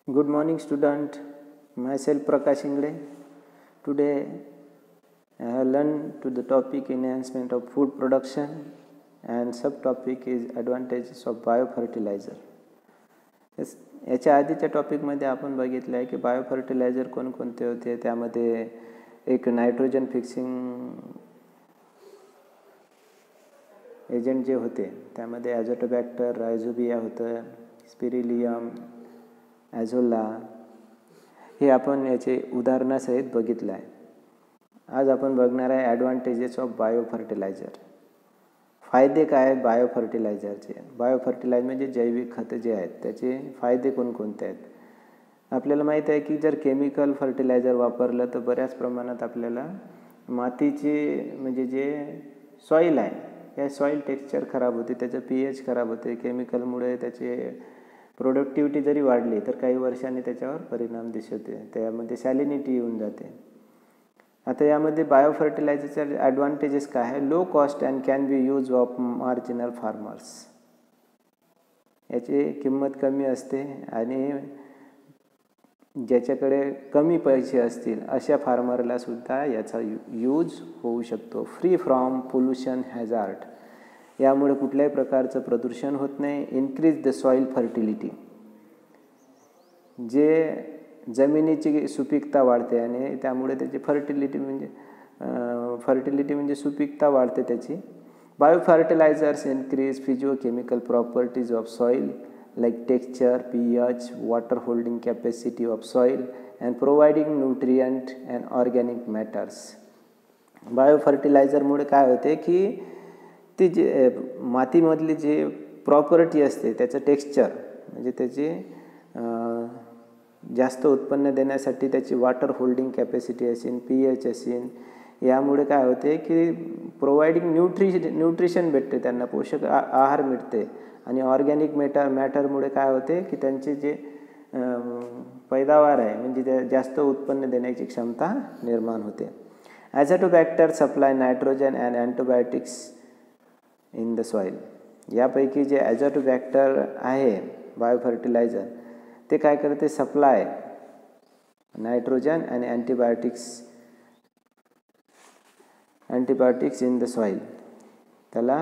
Good morning, student. Myself Prakash Ingle. Today, I have learned to the topic enhancement of food production, and subtopic is advantages of biofertilizer. याच्या आधीच्या टॉपिकमध्ये आपण बघितलं आहे की biofertiliser कोणकोणते होते. त्यामध्ये एक नायट्रोजन फिक्सिंग एजंट जे होते त्यामध्ये ॲझोटोबॅक्टर, रायझोबिया होतं, स्पिरिलियम, ॲझोला, हे आपण याचे उदाहरणासहित बघितलं आहे. आज आपण बघणार आहे ॲडव्हान्टेजेस ऑफ बायोफर्टिलायझर. फायदे काय आहेत बायोफर्टिलायझरचे. बायोफर्टिलायझर म्हणजे जैविक खतं जे आहेत त्याचे फायदे कोणकोणते आहेत. आपल्याला माहीत आहे की जर केमिकल फर्टिलायझर वापरलं तर बऱ्याच प्रमाणात आपल्याला मातीचे म्हणजे जे सॉईल आहे या सॉईल टेक्स्चर खराब होते, त्याचं pH खराब होते. केमिकलमुळे त्याचे प्रोडक्टिव्हिटी जरी वाढली तर काही वर्षांनी त्याच्यावर परिणाम दिसते, त्यामध्ये सॅलिनिटी येऊन जाते. आता यामध्ये बायोफर्टिलायझरचे ॲडव्हान्टेजेस काय आहे. Low cost and can be use of marginal farmers. याची किंमत कमी असते आणि ज्याच्याकडे कमी पैसे असतील अशा फार्मरला सुद्धा याचा यूज होऊ शकतो. Free from pollution hazard. यामुळे कुठल्याही प्रकारचं प्रदूषण होत नाही. Increase the soil fertility. जे जमिनीची सुपीकता वाढते आणि त्यामुळे त्याची फर्टिलिटी म्हणजे सुपीकता वाढते त्याची. Biofertilizers increase physiochemical properties of soil like texture, pH, water holding capacity of soil and providing nutrient and organic matters. बायोफर्टिलायझरमुळे काय होते की ती जे मातीमधली जे प्रॉपर्टी असते त्याचं टेक्स्चर म्हणजे त्याची जास्त उत्पन्न देण्यासाठी त्याची वॉटर होल्डिंग कॅपॅसिटी असेल, pH असेल, यामुळे काय होते की प्रोव्हाइडिंग न्यूट्रिशन भेटते, त्यांना पोषक आहार मिळते. आणि ऑर्गॅनिक मॅटरमुळे काय होते की त्यांचे जे पैदावार आहे म्हणजे त्या जास्त उत्पन्न देण्याची क्षमता निर्माण होते. Azotobacter supply nitrogen and antibiotics in the soil. यापैकी जे ॲझोटोबॅक्टर आहे बायोफर्टिलायझर ते काय करते, सप्लाय नायट्रोजन आणि अँटीबायोटिक्स इन द सॉईल. त्याला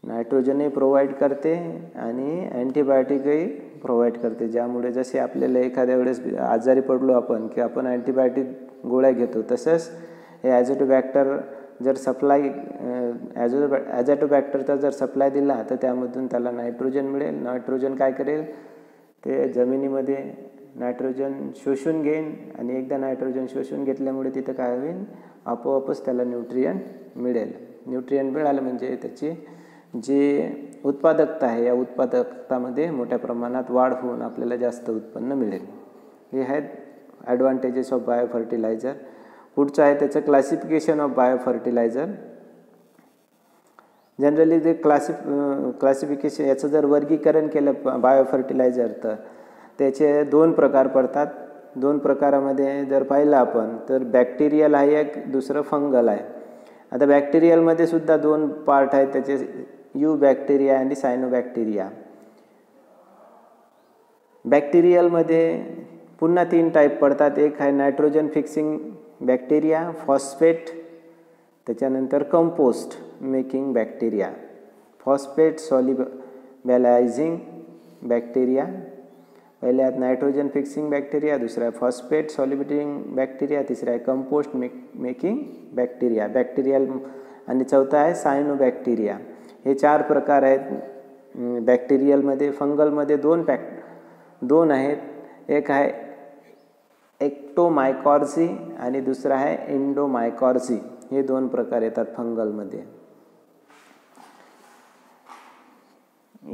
नायट्रोजनही प्रोव्हाइड करते आणि अँटीबायोटिकही प्रोव्हाइड करते. ज्यामुळे जसे आपल्याला एखाद्या वेळेस आजारी पडलो आपण की आपण अँटीबायोटिक गोळ्या घेतो, तसंच हे ॲझोटोबॅक्टर जर ॲझोटोबॅक्टरचा जर सप्लाय दिला तर त्यामधून त्याला नायट्रोजन मिळेल. नायट्रोजन काय करेल, ते जमिनीमध्ये नायट्रोजन शोषून घेईन आणि एकदा नायट्रोजन शोषून घेतल्यामुळे तिथं काय होईल, आपोआपच त्याला न्यूट्रियंट मिळेल. न्यूट्रियंट मिळालं म्हणजे त्याची जी उत्पादकता आहे या उत्पादकतामध्ये मोठ्या प्रमाणात वाढ होऊन आपल्याला जास्त उत्पन्न मिळेल. हे आहेत ॲडव्हान्टेजेस ऑफ बायोफर्टिलायझर. पुढचं आहे त्याचं क्लासिफिकेशन ऑफ बायोफर्टिलायझर. जनरली जे क्लासिफिकेशन याचं जर वर्गीकरण केलं बायोफर्टिलायझर तर त्याचे 2 प्रकार पडतात. 2 प्रकारामध्ये जर पाहिलं आपण तर बॅक्टेरियल आहे एक, दुसरं फंगल आहे. आता बॅक्टेरियलमध्ये सुद्धा 2 पार्ट आहेत त्याचे, यू बॅक्टेरिया आणि सायनोबॅक्टेरिया. बॅक्टेरियलमध्ये पुन्हा 3 टाईप पडतात. एक आहे नायट्रोजन फिक्सिंग बॅक्टेरिया, फॉस्फेट, त्याच्यानंतर compost making bacteria. Phosphate solubilizing bacteria पहिले आहेत नायट्रोजन फिक्सिंग बॅक्टेरिया, दुसरा आहे फॉस्फेट सॉल्युबलायझिंग बॅक्टेरिया, तिसरा आहे कंपोस्ट मेकिंग बॅक्टेरिया बॅक्टेरियल आणि चौथा आहे सायनोबॅक्टेरिया. हे 4 प्रकार आहेत बॅक्टेरियलमध्ये. फंगलमध्ये 2 आहेत. एक आहे एक्टोमायकॉर्झी आणि दुसरा आहे एंडोमायकॉर्झी. हे 2 प्रकार येतात फंगलमध्ये.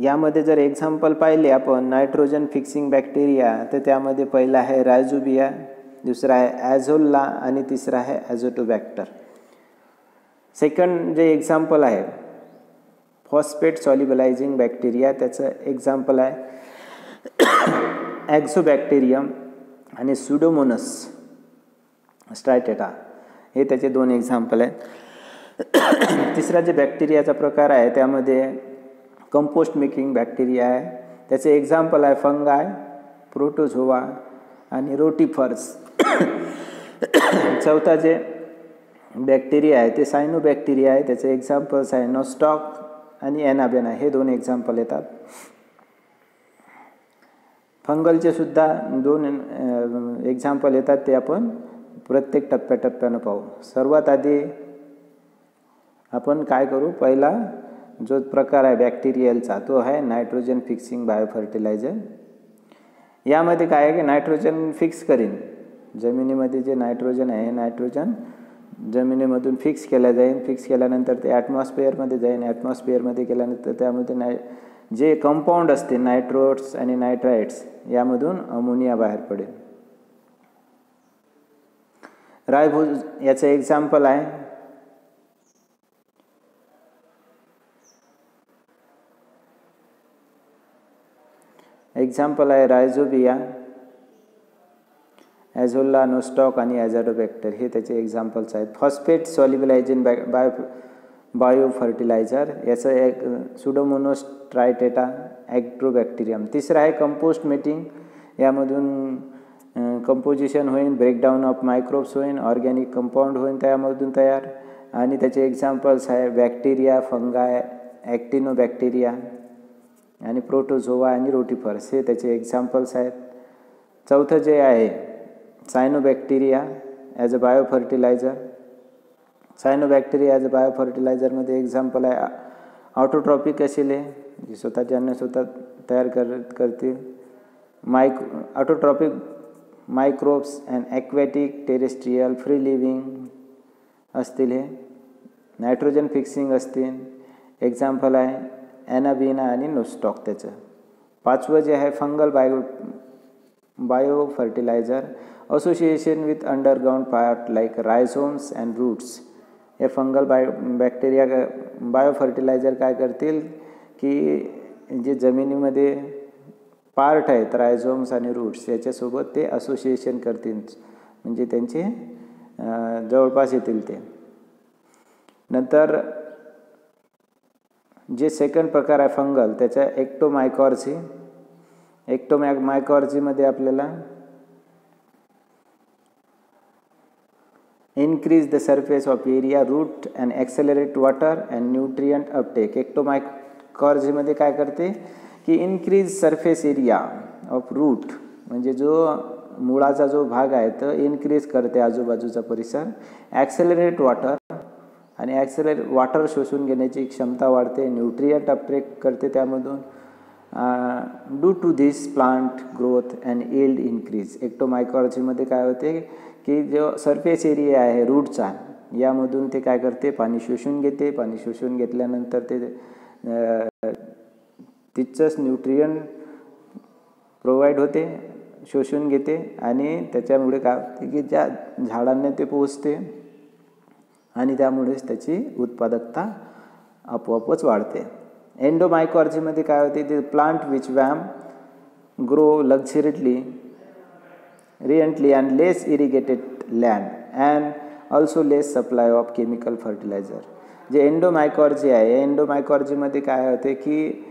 यामध्ये जर एक्झाम्पल पाहिले आपण नायट्रोजन फिक्सिंग बॅक्टेरिया तर त्यामध्ये पहिला आहे रायझोबिया, दुसरा आहे ॲझोला आणि तिसरा आहे ॲझोटोबॅक्टर. सेकंड जे एक्झाम्पल आहे फॉस्फेट सॉल्युबलायझिंग बॅक्टेरिया, त्याचं एक्झाम्पल आहे ॲक्झोबॅक्टेरियम आणि सुडोमोनस स्ट्रायटेटा. हे त्याचे 2 एक्झाम्पल आहेत. तिसरा जे बॅक्टेरियाचा प्रकार आहे त्यामध्ये कंपोस्ट मेकिंग बॅक्टेरिया आहे. त्याचे एक्झाम्पल आहे फंगाय प्रोटोझोआ आणि रोटिफर्स. चौथा जे बॅक्टेरिया आहे ते सायनोबॅक्टेरिया आहे. त्याचे एक्झाम्पल्स आहे नोस्टॉक आणि एनाबेना, हे 2 एक्झाम्पल येतात. फंगलचे सुद्धा 2 एक्झाम्पल येतात, ते आपण प्रत्येक टप्प्याटप्प्यानं पाहू. सर्वात आधी आपण काय करू, पहिला जो प्रकार आहे बॅक्टेरियलचा तो आहे नायट्रोजन फिक्सिंग बायोफर्टिलायझर. यामध्ये काय आहे की नायट्रोजन फिक्स करीन जमिनीमध्ये. जे नायट्रोजन आहे हे नायट्रोजन जमिनीमधून फिक्स केला जाईल. फिक्स केल्यानंतर ते ॲटमॉस्फिअरमध्ये जाईल. ॲटमॉस्फिअरमध्ये गेल्यानंतर त्यामध्ये जे कंपाऊंड असते नायट्रोट्स आणि नायट्राइट्स यामधून अमोनिया बाहेर पडेल. रायझोम याचं एक्झाम्पल आहे. एक्झाम्पल आहे रायझोबिया, ॲझोला, नोस्टॉक आणि ॲझोटोबॅक्टर, हे त्याचे एक्झाम्पल्स आहेत. फॉस्फेट सॉल्युबलायझिंग बायोफर्टिलायझर, याचं एक सुडोमोनोस ट्रायटेटा ॲग्रोबॅक्टेरियम. तिसरं आहे कंपोस्ट मेटिंग. यामधून कंपोजिशन होईल, ब्रेकडाऊन ऑफ मायक्रोब्स होईल, ऑर्गॅनिक कंपाऊंड होईल त्यामधून तयार. आणि त्याचे एक्झाम्पल्स आहे बॅक्टेरिया, फंगाय, ॲक्टिनोबॅक्टेरिया आणि प्रोटोझोआ आणि रोटिफर्स, हे त्याचे एक्झाम्पल्स आहेत. चौथं जे आहे cyanobacteria as a biofertilizer. Cyanobacteria as a बायोफर्टिलायझरमध्ये एक्झाम्पल आहे ऑटोट्रॉपिक असिले, जे स्वतःच्यानं स्वतः तयार करतील. Autotrophic microbes and aquatic, terrestrial, free living असतील. हे नायट्रोजन फिक्सिंग असतील. एक्झाम्पल आहे ॲनाबिना आणि नोस्टॉक त्याचं. पाचवं जे आहे fungal biofertilizer, association with underground part like rhizomes and roots. हे फंगल बॅक्टेरिया बायोफर्टिलायझर काय करतील की जे जमिनीमध्ये पार्ट आहेत रायझोम्स आणि रूट्स याच्यासोबत ते असोसिएशन करतील, म्हणजे त्यांचे जवळपास येतील ते. नंतर जे सेकंड प्रकार आहे फंगल, त्याच्या एक्टोमायकॉर्झी. एक्टोमायकॉर्झीमध्ये आपल्याला increase the surface of area, root and accelerate water and nutrient uptake. एक्टोमायकॉर्झीमध्ये काय करते की increase surface area of root, म्हणजे जो मुळाचा जो भाग आहे तो इनक्रीज करते आजूबाजूचा परिसर. ॲक्सेलरेट वॉटर, आणि वॉटर शोषून घेण्याची क्षमता वाढते. न्यूट्रियंट अपटेक करते त्यामधून. Due to this plant growth and yield increase. एक्टोमायकॉर्झीमध्ये काय होते की जो सरफेस एरिया आहे रूटचा यामधून ते काय करते, पाणी शोषून घेते. पाणी शोषून घेतल्यानंतर ते तिचंच न्यूट्रियंट प्रोव्हाइड होते, शोषून घेते, आणि त्याच्यामुळे काय होते की ज्या झाडांना ते पोचते आणि त्यामुळेच त्याची उत्पादकता आपोआपच वाढते. एंडोमायकॉर्झीमध्ये काय होते, ते plant which VAM grow luxuriantly रिएंटली and less irrigated land and also less supply of chemical fertilizer. जे एंडोमायकॉर्झी आहे, एंडोमायकॉर्झीमध्ये काय होते की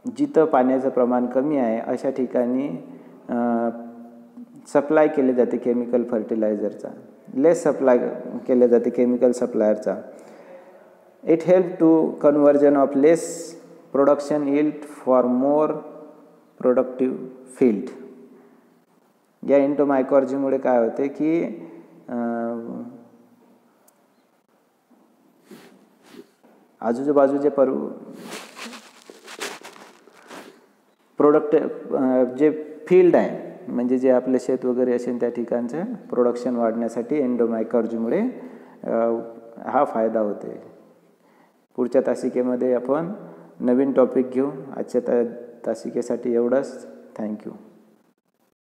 जिथं पाण्याचं प्रमाण कमी आहे अशा ठिकाणी सप्लाय केले जाते केमिकल फर्टिलायझरचा, लेस सप्लाय केले जाते केमिकल सप्लायरचा. It help to conversion of less production yield for more productive field. या एंडोमायकॉर्झीमुळे काय होते की आजूबाजूचे प्रोडक्ट जे फील्ड आहे, म्हणजे जे आपले शेत वगैरे असेल त्या ठिकाणचं प्रोडक्शन वाढण्यासाठी एंडोमायकॉर्झीमुळे हा फायदा होते. पुढच्या तासिकेमध्ये आपण नवीन टॉपिक घेऊ. आजच्या तासिकेसाठी एवढंच. थँक्यू.